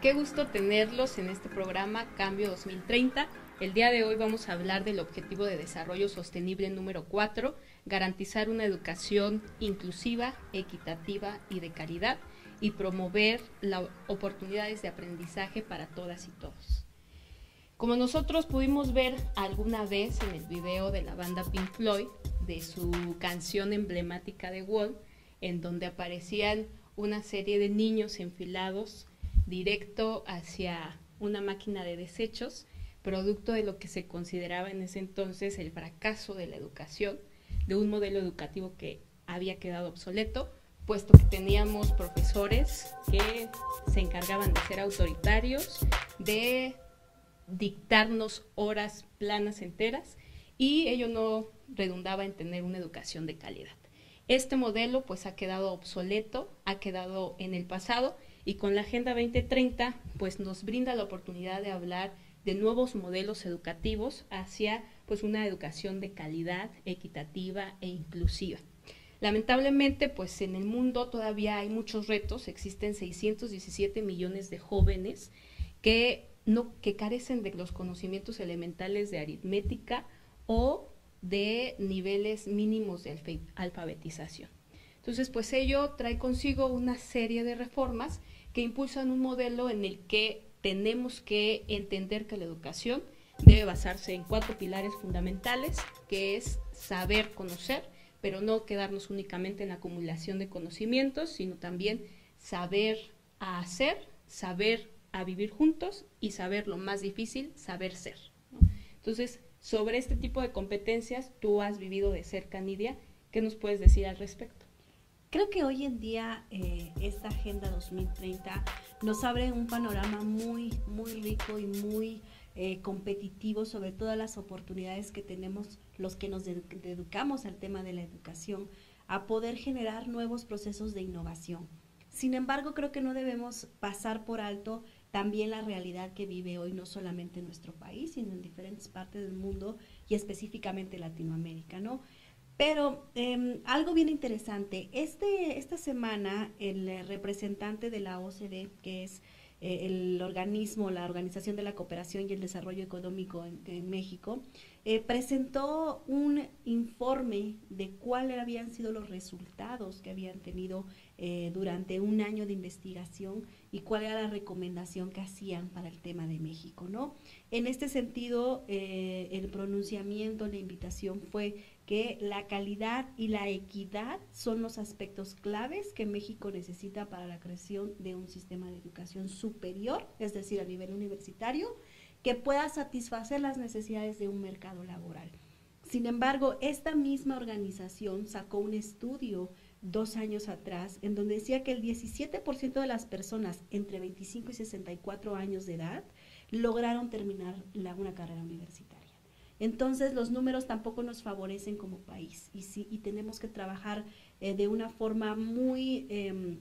qué gusto tenerlos en este programa Cambio 2030. El día de hoy vamos a hablar del Objetivo de Desarrollo Sostenible número 4, garantizar una educación inclusiva, equitativa y de calidad y promover las oportunidades de aprendizaje para todas y todos. Como nosotros pudimos ver alguna vez en el video de la banda Pink Floyd, de su canción emblemática de Wall, en donde aparecían una serie de niños enfilados directo hacia una máquina de desechos, producto de lo que se consideraba en ese entonces el fracaso de la educación, de un modelo educativo que había quedado obsoleto, puesto que teníamos profesores que se encargaban de ser autoritarios, de dictarnos horas planas enteras, y ello no redundaba en tener una educación de calidad. Este modelo pues ha quedado obsoleto, ha quedado en el pasado, y con la Agenda 2030 pues nos brinda la oportunidad de hablar de nuevos modelos educativos hacia pues una educación de calidad, equitativa e inclusiva. Lamentablemente pues en el mundo todavía hay muchos retos, existen 617 millones de jóvenes que carecen de los conocimientos elementales de aritmética o de niveles mínimos de alfabetización. Entonces, pues ello trae consigo una serie de reformas que impulsan un modelo en el que tenemos que entender que la educación debe basarse en 4 pilares fundamentales, que es saber conocer, pero no quedarnos únicamente en la acumulación de conocimientos, sino también saber a hacer, saber a vivir juntos y saber lo más difícil, saber ser, ¿no? Entonces, sobre este tipo de competencias, tú has vivido de cerca, Nidia, ¿qué nos puedes decir al respecto? Creo que hoy en día esta Agenda 2030 nos abre un panorama muy rico y muy competitivo sobre todas las oportunidades que tenemos los que nos dedicamos al tema de la educación, a poder generar nuevos procesos de innovación. Sin embargo, creo que no debemos pasar por alto también la realidad que vive hoy no solamente en nuestro país, sino en diferentes partes del mundo y específicamente Latinoamérica, ¿no? Pero algo bien interesante, esta semana el representante de la OCDE, que es el organismo, la Organización de la Cooperación y el Desarrollo Económico en México, presentó un informe de cuáles habían sido los resultados que habían tenido durante un año de investigación y cuál era la recomendación que hacían para el tema de México, ¿no? En este sentido, el pronunciamiento, la invitación fue que la calidad y la equidad son los aspectos claves que México necesita para la creación de un sistema de educación superior, es decir, a nivel universitario, que pueda satisfacer las necesidades de un mercado laboral. Sin embargo, esta misma organización sacó un estudio 2 años atrás en donde decía que el 17% de las personas entre 25 y 64 años de edad lograron terminar una carrera universitaria. Entonces los números tampoco nos favorecen como país y tenemos que trabajar de una forma muy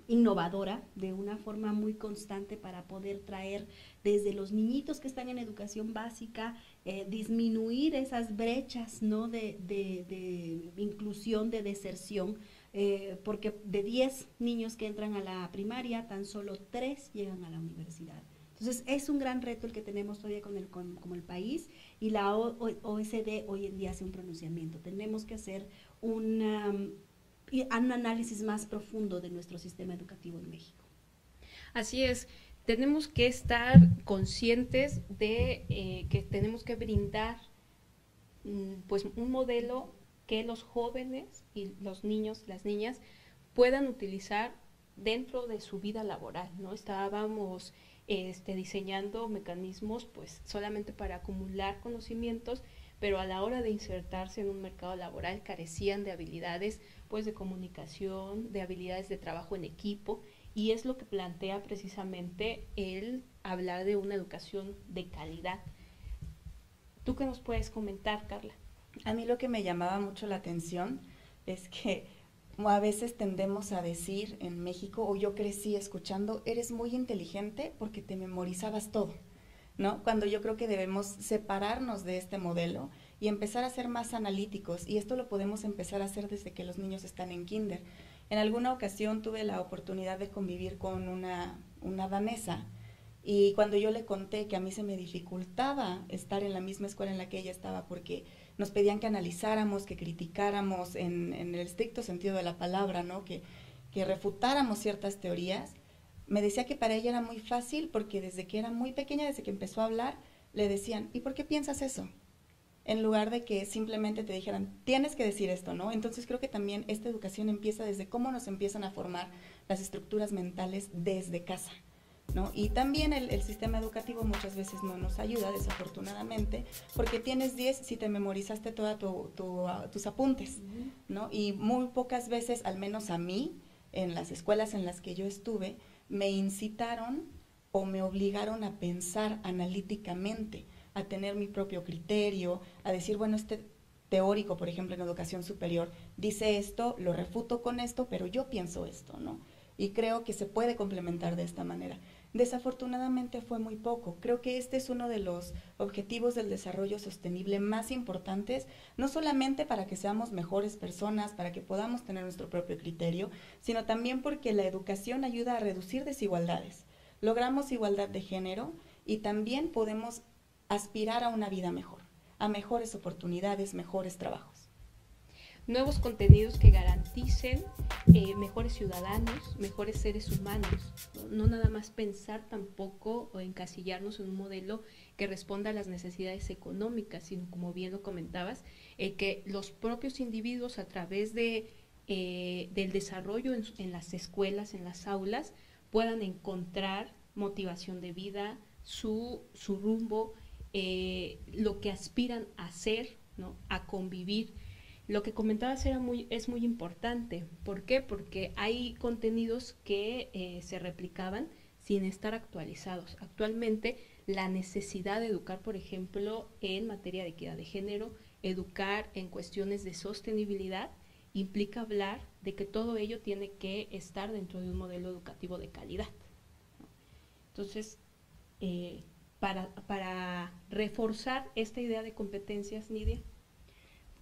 innovadora, de una forma muy constante para poder traer desde los niñitos que están en educación básica, disminuir esas brechas, ¿no? de inclusión, de deserción, porque de 10 niños que entran a la primaria, tan solo 3 llegan a la universidad. Entonces es un gran reto el que tenemos todavía como el país, y la OECD hoy en día hace un pronunciamiento. Tenemos que hacer un análisis más profundo de nuestro sistema educativo en México. Así es, tenemos que estar conscientes de que tenemos que brindar pues un modelo que los jóvenes y los niños, las niñas puedan utilizar dentro de su vida laboral, ¿no? Estábamos diseñando mecanismos pues solamente para acumular conocimientos, pero a la hora de insertarse en un mercado laboral carecían de habilidades pues de comunicación, de habilidades de trabajo en equipo, y es lo que plantea precisamente el hablar de una educación de calidad. ¿Tú qué nos puedes comentar, Carla? A mí lo que me llamaba mucho la atención es que a veces tendemos a decir en México, o yo crecí escuchando, eres muy inteligente porque te memorizabas todo, ¿no? Cuando yo creo que debemos separarnos de este modelo y empezar a ser más analíticos, y esto lo podemos empezar a hacer desde que los niños están en kinder. En alguna ocasión tuve la oportunidad de convivir con una una danesa, y cuando yo le conté que a mí se me dificultaba estar en la misma escuela en la que ella estaba porque nos pedían que analizáramos, que criticáramos en el estricto sentido de la palabra, ¿no? Que refutáramos ciertas teorías, me decía que para ella era muy fácil porque desde que era muy pequeña, desde que empezó a hablar, le decían, ¿y por qué piensas eso? En lugar de que simplemente te dijeran, tienes que decir esto, ¿no? Entonces creo que también esta educación empieza desde cómo nos empiezan a formar las estructuras mentales desde casa, ¿no? Y también el sistema educativo muchas veces no nos ayuda, desafortunadamente, porque tienes 10 si te memorizaste todos tus apuntes, ¿no? Y muy pocas veces, al menos a mí, en las escuelas en las que yo estuve, me incitaron o me obligaron a pensar analíticamente, a tener mi propio criterio, a decir, bueno, este teórico, por ejemplo, en educación superior, dice esto, lo refuto con esto, pero yo pienso esto, ¿no? Y creo que se puede complementar de esta manera. Desafortunadamente fue muy poco. Creo que este es uno de los objetivos del desarrollo sostenible más importantes, no solamente para que seamos mejores personas, para que podamos tener nuestro propio criterio, sino también porque la educación ayuda a reducir desigualdades. Logramos igualdad de género y también podemos aspirar a una vida mejor, a mejores oportunidades, mejores trabajos. Nuevos contenidos que garanticen mejores ciudadanos, mejores seres humanos, ¿no? No nada más pensar tampoco o encasillarnos en un modelo que responda a las necesidades económicas, sino como bien lo comentabas, que los propios individuos a través del desarrollo en las escuelas, en las aulas, puedan encontrar motivación de vida, su rumbo, lo que aspiran a hacer, ¿no? A convivir. Lo que comentabas es muy importante. ¿Por qué? Porque hay contenidos que se replicaban sin estar actualizados. Actualmente, la necesidad de educar, por ejemplo, en materia de equidad de género, educar en cuestiones de sostenibilidad, implica hablar de que todo ello tiene que estar dentro de un modelo educativo de calidad, ¿no? Entonces, para reforzar esta idea de competencias, Nidia.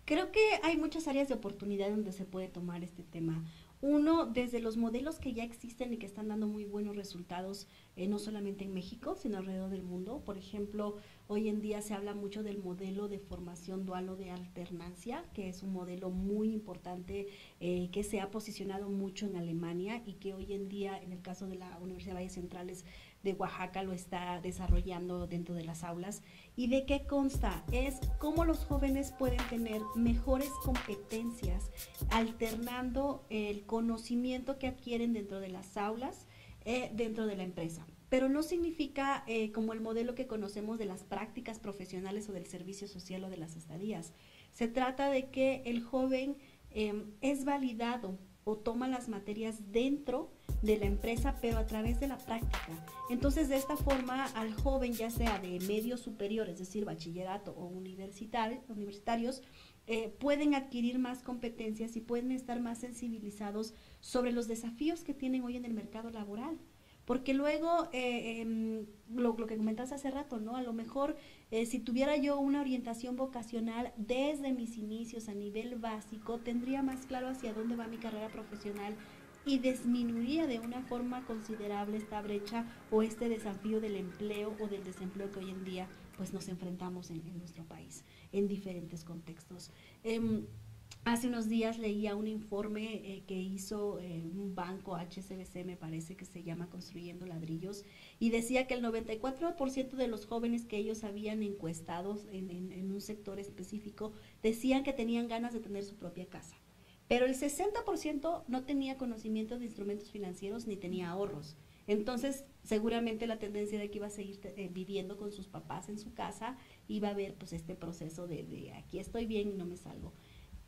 Creo que hay muchas áreas de oportunidad donde se puede tomar este tema. Uno, desde los modelos que ya existen y que están dando muy buenos resultados, no solamente en México, sino alrededor del mundo. Por ejemplo, hoy en día se habla mucho del modelo de formación dual o de alternancia, que es un modelo muy importante que se ha posicionado mucho en Alemania y que hoy en día, en el caso de la Universidad de Valles Centrales de Oaxaca, lo está desarrollando dentro de las aulas. ¿Y de qué consta? Es cómo los jóvenes pueden tener mejores competencias alternando el conocimiento que adquieren dentro de las aulas, dentro de la empresa. Pero no significa como el modelo que conocemos de las prácticas profesionales o del servicio social o de las estadías. Se trata de que el joven es validado o toma las materias dentro de la empresa, pero a través de la práctica. Entonces, de esta forma, al joven, ya sea de medio superior, es decir, bachillerato o universitarios, pueden adquirir más competencias y pueden estar más sensibilizados sobre los desafíos que tienen hoy en el mercado laboral. Porque luego, lo que comentabas hace rato, ¿no? A lo mejor, si tuviera yo una orientación vocacional desde mis inicios a nivel básico, tendría más claro hacia dónde va mi carrera profesional y disminuiría de una forma considerable esta brecha o este desafío del empleo o del desempleo que hoy en día pues nos enfrentamos en nuestro país, en diferentes contextos. Hace unos días leía un informe que hizo un banco, HSBC me parece que se llama Construyendo Ladrillos, y decía que el 94% de los jóvenes que ellos habían encuestados en un sector específico decían que tenían ganas de tener su propia casa. Pero el 60% no tenía conocimiento de instrumentos financieros ni tenía ahorros. Entonces, seguramente la tendencia de que iba a seguir viviendo con sus papás en su casa, iba a haber pues este proceso de aquí estoy bien y no me salgo.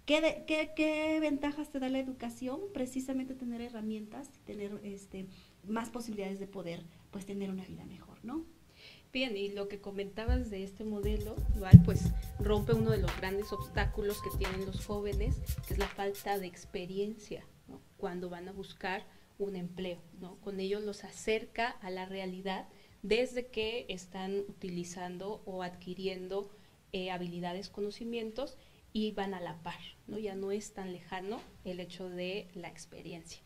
¿Qué ventajas te da la educación? Precisamente tener herramientas, tener más posibilidades de poder pues tener una vida mejor, ¿no? Bien, y lo que comentabas de este modelo dual, pues rompe uno de los grandes obstáculos que tienen los jóvenes, que es la falta de experiencia, ¿no? Cuando van a buscar un empleo, ¿no? Con ello los acerca a la realidad desde que están utilizando o adquiriendo habilidades, conocimientos, y van a la par, ¿no? Ya no es tan lejano el hecho de la experiencia.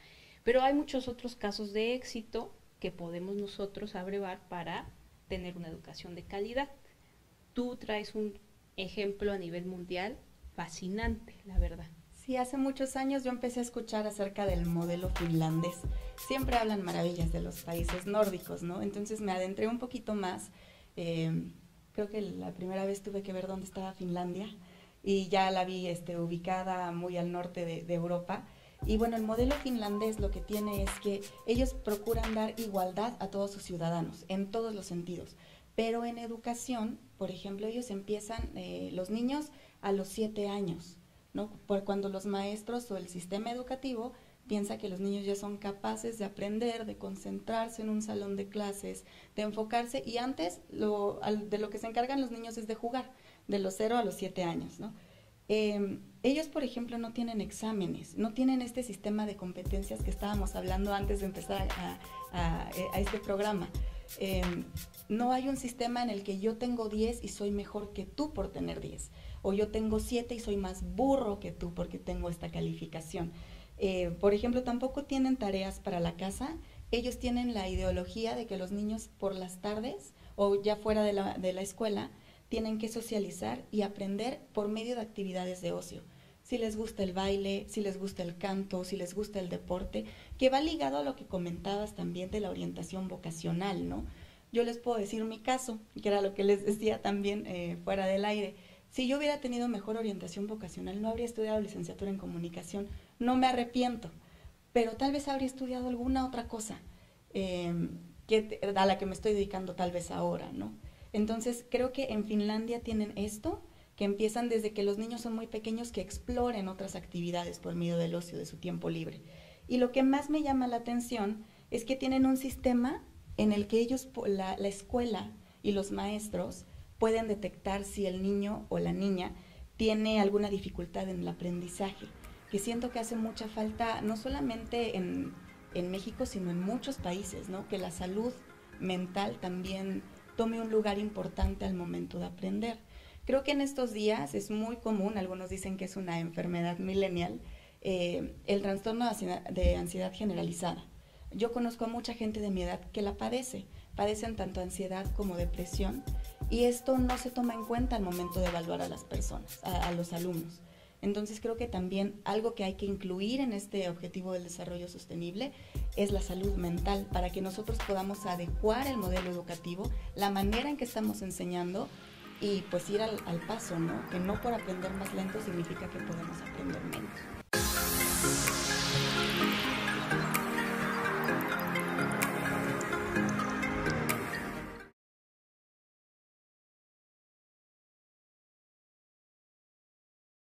Pero hay muchos otros casos de éxito que podemos nosotros abrevar para tener una educación de calidad. Tú traes un ejemplo a nivel mundial fascinante, la verdad. Sí, hace muchos años yo empecé a escuchar acerca del modelo finlandés. Siempre hablan maravillas de los países nórdicos, ¿no? Entonces me adentré un poquito más. Creo que la primera vez tuve que ver dónde estaba Finlandia y ya la vi ubicada muy al norte de Europa. Y bueno, el modelo finlandés lo que tiene es que ellos procuran dar igualdad a todos sus ciudadanos, en todos los sentidos. Pero en educación, por ejemplo, ellos empiezan, los niños a los 7 años, ¿no? Por cuando los maestros o el sistema educativo piensa que los niños ya son capaces de aprender, de concentrarse en un salón de clases, de enfocarse, y antes de lo que se encargan los niños es de jugar, de los 0 a los 7 años, ¿no? Ellos, por ejemplo, no tienen exámenes, no tienen este sistema de competencias que estábamos hablando antes de empezar a este programa. No hay un sistema en el que yo tengo 10 y soy mejor que tú por tener 10, o yo tengo 7 y soy más burro que tú porque tengo esta calificación. Por ejemplo, tampoco tienen tareas para la casa. Ellos tienen la ideología de que los niños por las tardes o ya fuera de la escuela tienen que socializar y aprender por medio de actividades de ocio. Si les gusta el baile, si les gusta el canto, si les gusta el deporte, que va ligado a lo que comentabas también de la orientación vocacional, ¿no? Yo les puedo decir mi caso, que era lo que les decía también fuera del aire. Si yo hubiera tenido mejor orientación vocacional, no habría estudiado licenciatura en comunicación, no me arrepiento, pero tal vez habría estudiado alguna otra cosa a la que me estoy dedicando tal vez ahora, ¿no? Entonces, creo que en Finlandia tienen esto, que empiezan desde que los niños son muy pequeños, que exploren otras actividades por medio del ocio, de su tiempo libre. Y lo que más me llama la atención es que tienen un sistema en el que ellos, la escuela y los maestros, pueden detectar si el niño o la niña tiene alguna dificultad en el aprendizaje, que siento que hace mucha falta, no solamente en México, sino en muchos países, ¿no? Que la salud mental también tome un lugar importante al momento de aprender. Creo que en estos días es muy común, algunos dicen que es una enfermedad millennial, el trastorno de ansiedad generalizada. Yo conozco a mucha gente de mi edad que la padecen tanto ansiedad como depresión, y esto no se toma en cuenta al momento de evaluar a las personas, a los alumnos. Entonces creo que también algo que hay que incluir en este objetivo del desarrollo sostenible es la salud mental, para que nosotros podamos adecuar el modelo educativo, la manera en que estamos enseñando, y pues ir al paso, ¿no? Que no por aprender más lento significa que podemos aprender menos.